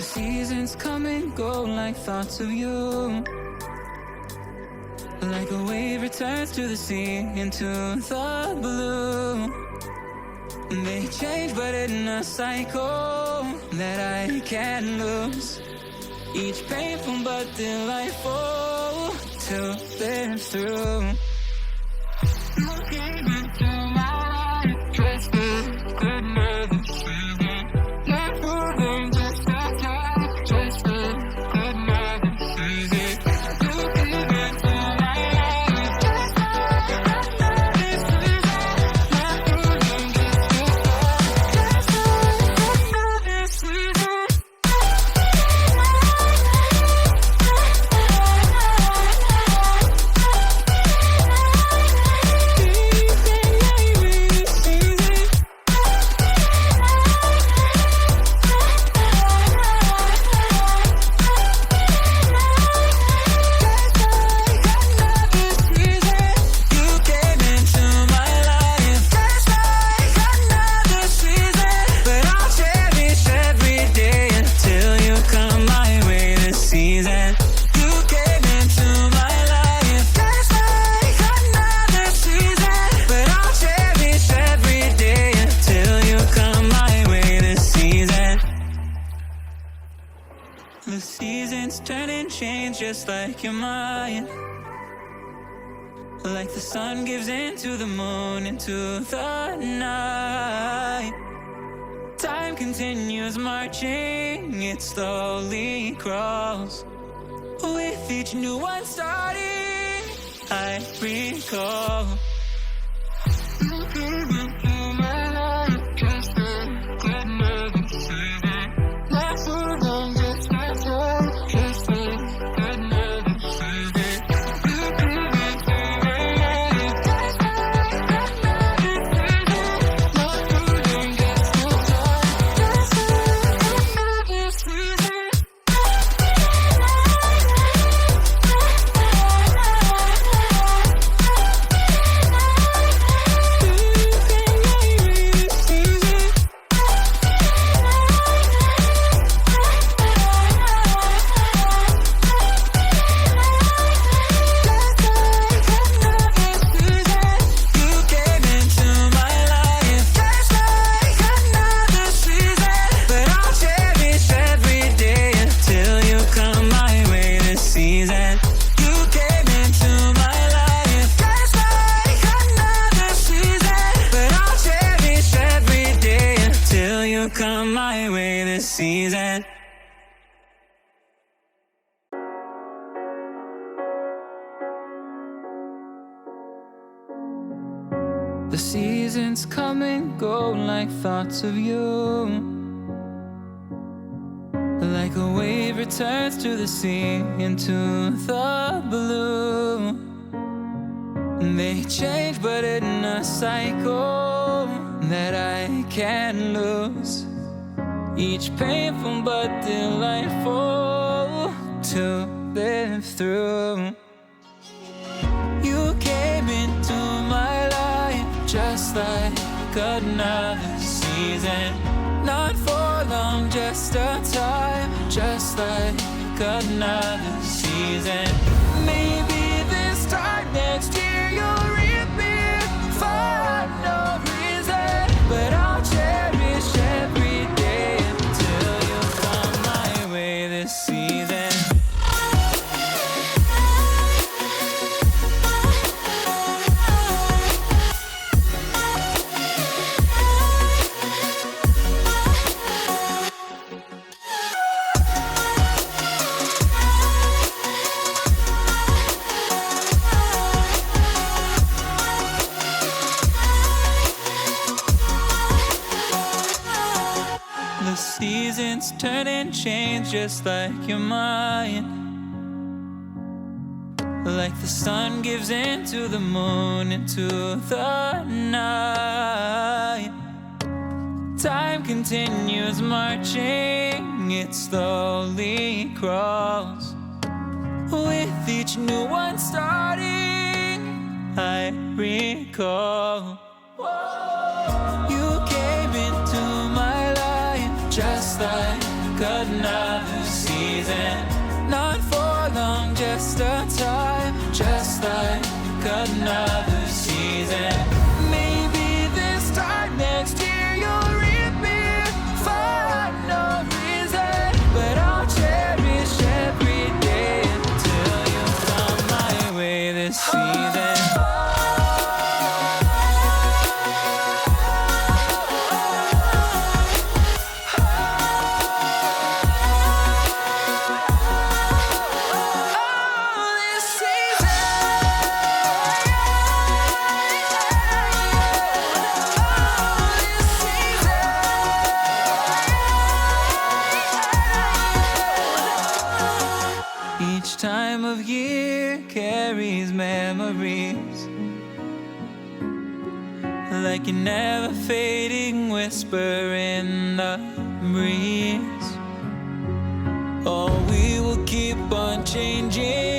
The seasons come and go like thoughts of you. Like a wave returns to the sea, into the blue. They change but in a cycle that I can't lose. Each painful but delightful to live through. You came into my life, just a good mother season. Not for them, just a time, just a good mother season. You came into my life, just a good mother season. Not for them, just a time, just a good mother season. The seasons turn and change just like your mind. Like the sun gives into the moon, into the night. Time continues marching, it slowly crawls. With each new one starting, I recall. You came into my life, just a good mother season. Not for long, just my time, just a good mother season. You came into my life, just a good mother season. Not for long, just my time, just a good mother season. Come my way this season. The seasons come and go like thoughts of you. Like a wave returns to the sea, into the blue. They change but in a cycle that I can't lose. Each painful but delightful to live through. You came into my life just like another season. Not for long, just a time, just like another season. Maybe this time next year you'll reappear for no reason, but I'll cherish every day until you come my way this season. The seasons turn and change just like your mind. Like the sun gives into the moon, into the night. Time continues marching, it slowly crawls. With each new one starting, I recall. You came into my life just like another just a time, just like another season. Maybe this time next year you'll reap me for no reason, but I'll cherish every day until you come my way this season. Each time of year carries memories, like a never fading whisper in the breeze. Oh, we will keep on changing